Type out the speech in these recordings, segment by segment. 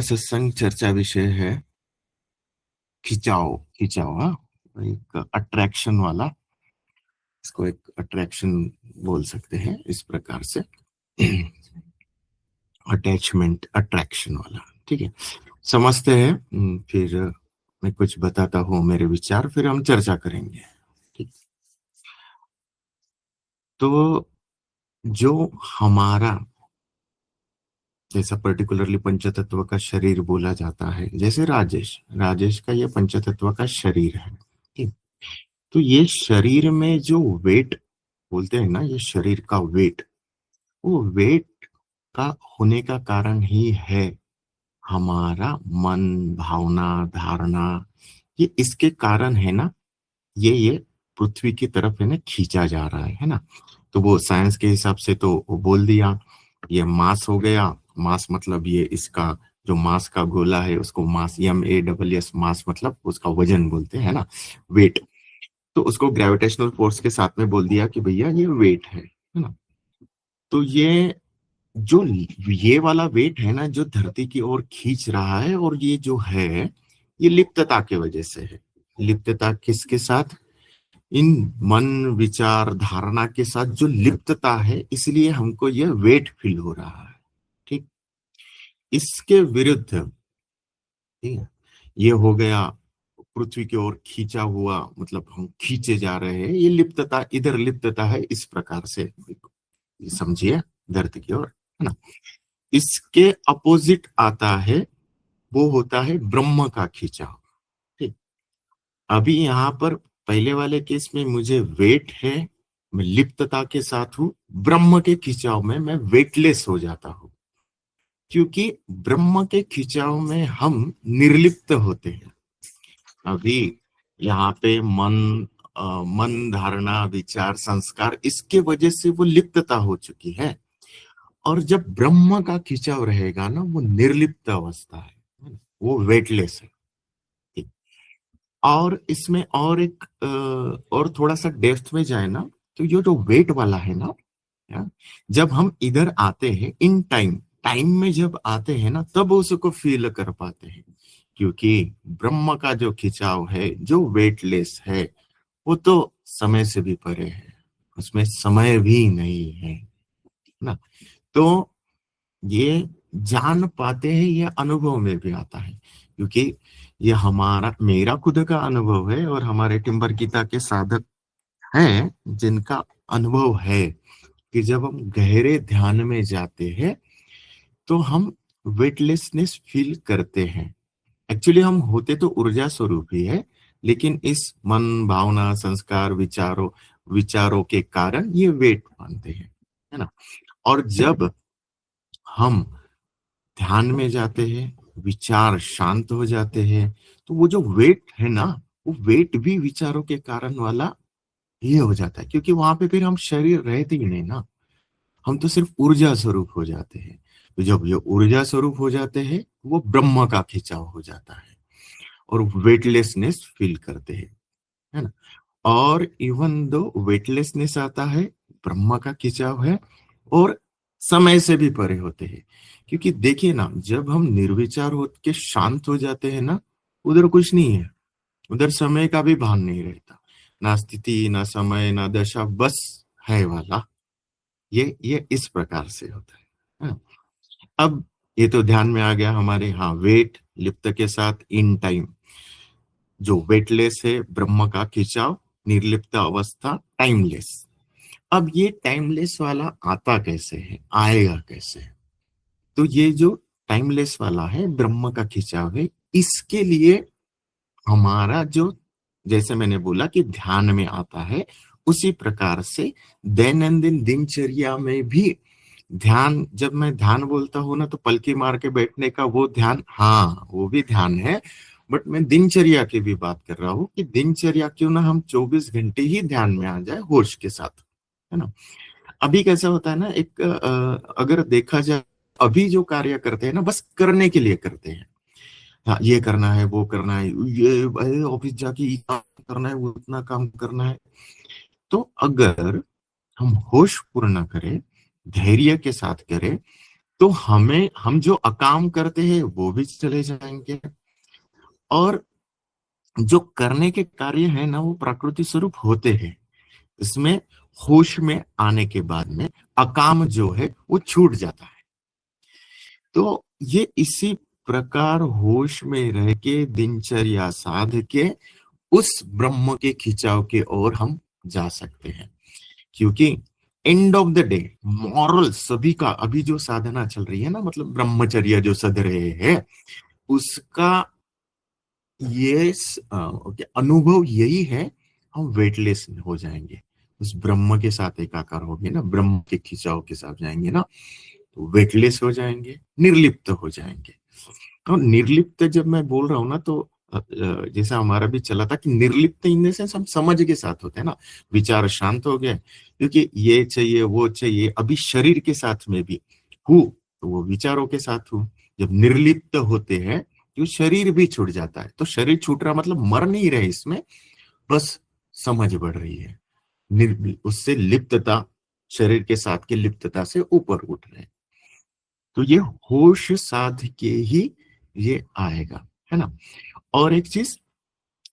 सत्संग चर्चा विषय है खिंचाव। खिंचाव, हाँ, एक अट्रैक्शन वाला। इसको एक अट्रैक्शन बोल सकते हैं इस प्रकार से। अटैचमेंट, अट्रैक्शन वाला। ठीक है, समझते हैं। फिर मैं कुछ बताता हूँ मेरे विचार, फिर हम चर्चा करेंगे। ठीक। तो जो हमारा, जैसा पर्टिकुलरली पंचतत्व का शरीर बोला जाता है, जैसे राजेश राजेश का ये पंचतत्व का शरीर है। ठीक। तो ये शरीर में जो वेट बोलते हैं ना, ये शरीर का वेट, वो वेट का होने का कारण ही है हमारा मन, भावना, धारणा। ये इसके कारण है ना, ये पृथ्वी की तरफ है ना खींचा जा रहा है ना। तो वो साइंस के हिसाब से तो वो बोल दिया, ये मास हो गया। मास मतलब ये इसका जो मास का गोला है उसको मास, MASS, मास मतलब उसका वजन बोलते हैं ना, वेट। तो उसको ग्रेविटेशनल फोर्स के साथ में बोल दिया कि भैया ये वेट है ना। तो जो ये वाला वेट है ना, जो धरती की ओर खींच रहा है, और ये जो है ये लिप्तता के वजह से है। लिप्तता किसके साथ? इन मन, विचार, धारणा के साथ जो लिप्तता है, इसलिए हमको ये वेट फील हो रहा है। ठीक। इसके विरुद्ध, ठीक है, ये हो गया पृथ्वी की ओर खींचा हुआ, मतलब हम खींचे जा रहे हैं। ये लिप्तता, इधर लिप्तता है इस प्रकार से, समझिए, धरती की ओर, है ना। इसके अपोजिट आता है, वो होता है ब्रह्म का खिंचाव। ठीक। अभी यहाँ पर पहले वाले केस में मुझे वेट है, मैं लिप्तता के साथ हूं। ब्रह्म के खिंचाव में मैं वेटलेस हो जाता हूं, क्योंकि ब्रह्म के खिंचाव में हम निर्लिप्त होते हैं। अभी यहाँ पे मन, धारणा, विचार, संस्कार, इसके वजह से वो लिप्तता हो चुकी है। और जब ब्रह्म का खिंचाव रहेगा ना, वो निर्लिप्त अवस्था है, वो वेटलेस है। ठीक। और इसमें और एक और थोड़ा सा डेप्थ में जाए ना, तो ये जो वेट वाला है ना, या, जब हम इधर आते हैं इन टाइम, टाइम में जब आते हैं ना, तब उसको फील कर पाते हैं। क्योंकि ब्रह्म का जो खिंचाव है, जो वेटलेस है, वो तो समय से भी परे है, उसमें समय भी नहीं है ना। तो ये जान पाते हैं, ये अनुभव में भी आता है। क्योंकि ये हमारा, मेरा खुद का अनुभव है, और हमारे टिम्बर गीता के साधक हैं जिनका अनुभव है कि जब हम गहरे ध्यान में जाते हैं तो हम वेटलेसनेस फील करते हैं। एक्चुअली हम होते तो ऊर्जा स्वरूप ही है, लेकिन इस मन, भावना, संस्कार, विचारों के कारण ये वेट मानते हैं, है ना। और जब हम ध्यान में जाते हैं, विचार शांत हो जाते हैं, तो वो जो वेट है ना, वो वेट भी विचारों के कारण वाला ये हो जाता है। क्योंकि वहां पे फिर हम शरीर रहते ही नहीं ना, हम तो सिर्फ ऊर्जा स्वरूप हो जाते हैं। तो जब ये ऊर्जा स्वरूप हो जाते हैं, वो ब्रह्म का खिंचाव हो जाता है, और वेटलेसनेस फील करते हैं, है ना। और इवन दो वेटलेसनेस आता है, ब्रह्मा का खिंचाव है, और समय से भी परे होते हैं। क्योंकि देखिए ना, जब हम निर्विचार होकर के शांत हो जाते हैं ना, उधर कुछ नहीं है, उधर समय का भी भान नहीं रहता। ना स्थिति, ना समय, ना दशा, बस है वाला। ये इस प्रकार से होता है ना? अब ये तो ध्यान में आ गया हमारे, हाँ, वेट लिप्त के साथ इन टाइम, जो वेटलेस है, ब्रह्म का खिंचाव, निर्लिप्त अवस्था, टाइमलेस। अब ये टाइमलेस वाला आता कैसे है, आएगा कैसे? तो ये जो टाइमलेस वाला है, ब्रह्म का खिंचाव है, इसके लिए हमारा जो, जैसे मैंने बोला कि ध्यान में आता है, उसी प्रकार से दैनंदिन दिनचर्या में भी ध्यान, जब मैं ध्यान बोलता हूँ ना, तो पलकी मार के बैठने का वो ध्यान, हाँ, वो भी ध्यान है। बट मैं दिनचर्या की भी बात कर रहा हूँ कि दिनचर्या क्यों ना हम 24 घंटे ही ध्यान में आ जाए होश के साथ, है ना। अभी कैसा होता है ना, एक अगर देखा जाए, अभी जो कार्य करते हैं ना, बस करने के लिए करते हैं। हाँ, ये करना है, वो करना है, ये ऑफिस जाके ये काम करना है, वो उतना काम करना है। तो अगर हम होश पूर्ण करें, धैर्य के साथ करें, तो हम जो अकाम करते हैं वो भी चले जाएंगे, और जो करने के कार्य है ना वो प्रकृति स्वरूप होते हैं। इसमें होश में आने के बाद में अकाम जो है वो छूट जाता है। तो ये इसी प्रकार होश में रह के दिनचर्या साध के उस ब्रह्म के खिंचाव के ओर हम जा सकते हैं। क्योंकि end of the day moral सभी का अभी जो साधना चल रही है ना, मतलब ब्रह्मचर्य जो सध रहे हैं, उसका ये अनुभव यही है, हम वेटलेस हो जाएंगे, उस ब्रह्म के साथ एकाकार हो गए ना, ब्रह्म के खिंचाव के साथ जाएंगे ना, तो वेटलेस हो जाएंगे, निर्लिप्त हो जाएंगे। और निर्लिप्त जब मैं बोल रहा हूँ ना, तो जैसा हमारा भी चला था कि निर्लिप्त इन द सेंस हम समझ के साथ होते हैं ना, विचार शांत हो गए, क्योंकि ये चाहिए वो चाहिए, अभी शरीर के साथ में भी हूँ तो वो विचारों के साथ हूँ। जब निर्लिप्त होते हैं तो शरीर भी छूट जाता है, तो शरीर छूट रहा मतलब मर नहीं रहे इसमें, बस समझ बढ़ रही है, उससे लिप्तता, शरीर के साथ की लिप्तता से ऊपर उठ रहे हैं। तो ये होश साध के ही ये आएगा, है ना। और एक चीज,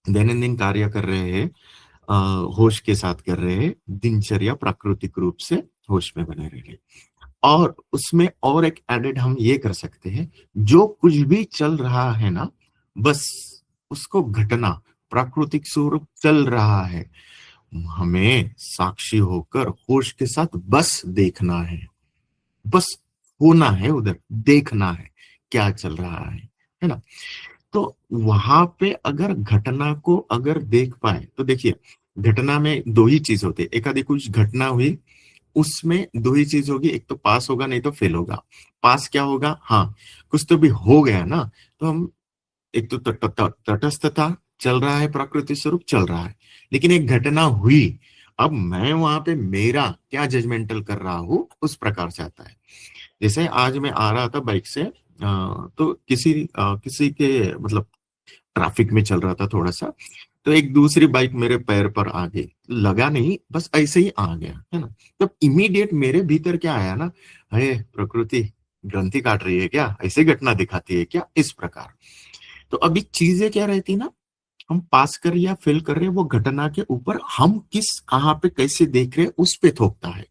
दैनंदिन कार्य कर रहे हैं, अ, होश के साथ कर रहे हैं, दिनचर्या प्राकृतिक रूप से होश में बने रह रहे। और उसमें और एक एडेड हम ये कर सकते हैं, जो कुछ भी चल रहा है ना, बस उसको घटना प्राकृतिक स्वरूप चल रहा है, हमें साक्षी होकर होश के साथ बस देखना है, बस होना है, उधर देखना है क्या चल रहा है ना। तो वहां पे अगर घटना को अगर देख पाए तो देखिए, घटना में दो ही चीज होती है, एक आधी कुछ घटना हुई, उसमें दो ही चीज होगी, एक तो पास होगा नहीं तो फेल होगा। पास क्या होगा, हाँ कुछ तो भी हो गया ना, तो हम एक तो तटस्थता, चल रहा है प्रकृति स्वरूप चल रहा है, लेकिन एक घटना हुई, अब मैं वहां पे मेरा क्या जजमेंटल कर रहा हूं उस प्रकार से आता है। जैसे आज मैं आ रहा था बाइक से, तो किसी के मतलब ट्रैफिक में चल रहा था थोड़ा सा, तो एक दूसरी बाइक मेरे पैर पर आ गई, लगा नहीं, बस ऐसे ही आ गया, है ना। तब इमीडिएट मेरे भीतर क्या आया ना, अरे प्रकृति ग्रंथि काट रही है क्या, ऐसे घटना दिखाती है क्या, इस प्रकार। तो अभी चीजें क्या रहती ना, हम पास कर या फेल कर रहे हैं, वो घटना के ऊपर हम किस कहाँ पे कैसे देख रहे हैं उस पे थोपता है।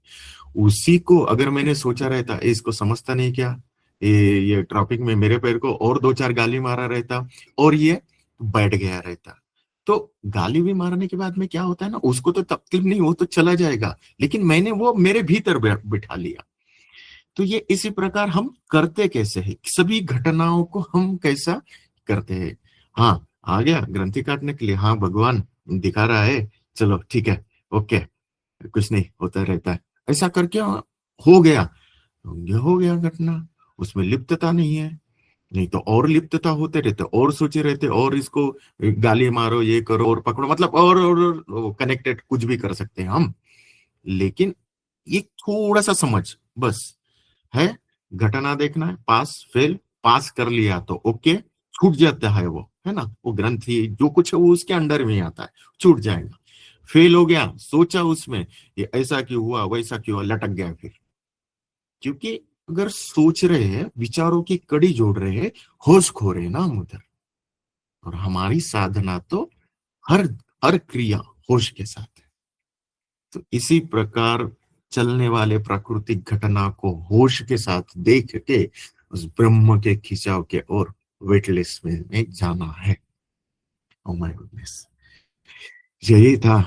उसी को अगर मैंने सोचा रहता, इसको समझता नहीं क्या, ये ट्रैफिक में मेरे पैर को और दो चार गाली मारा रहता, और ये बैठ गया रहता, तो गाली भी मारने के बाद में क्या होता है ना, उसको तो तकलीफ नहीं, वो तो चला जाएगा, लेकिन मैंने वो मेरे भीतर बिठा लिया। तो ये इसी प्रकार हम करते कैसे हैं, सभी घटनाओं को हम कैसा करते हैं। हाँ, आ गया ग्रंथि काटने के लिए, हाँ भगवान दिखा रहा है, चलो ठीक है, ओके, कुछ नहीं होता रहता है, ऐसा करके हो गया, ये हो गया घटना, उसमें लिप्तता नहीं है। नहीं तो और लिप्तता होते रहते, और सोचे रहते, और इसको गाली मारो, ये करो और पकड़ो, मतलब और कनेक्टेड कुछ भी कर सकते हैं हम। लेकिन ये थोड़ा सा समझ बस है, घटना देखना है, पास फेल, पास कर लिया तो ओके, छूट जाता है वो, है ना, वो ग्रंथि जो कुछ है वो उसके अंडर में ही आता है, छूट जाएगा। फेल हो गया, सोचा उसमें ये ऐसा क्यों हुआ वैसा क्यों हुआ, लटक गया फिर, क्योंकि अगर सोच रहे हैं, विचारों की कड़ी जोड़ रहे हैं, होश खो रहे हैं ना हम उधर। और हमारी साधना तो हर हर क्रिया होश के साथ है। तो इसी प्रकार चलने वाले प्राकृतिक घटना को होश के साथ देख के उस ब्रह्म के खिंचाव के और वेटलेस में जाना है। ओ माय गुडनेस, यही था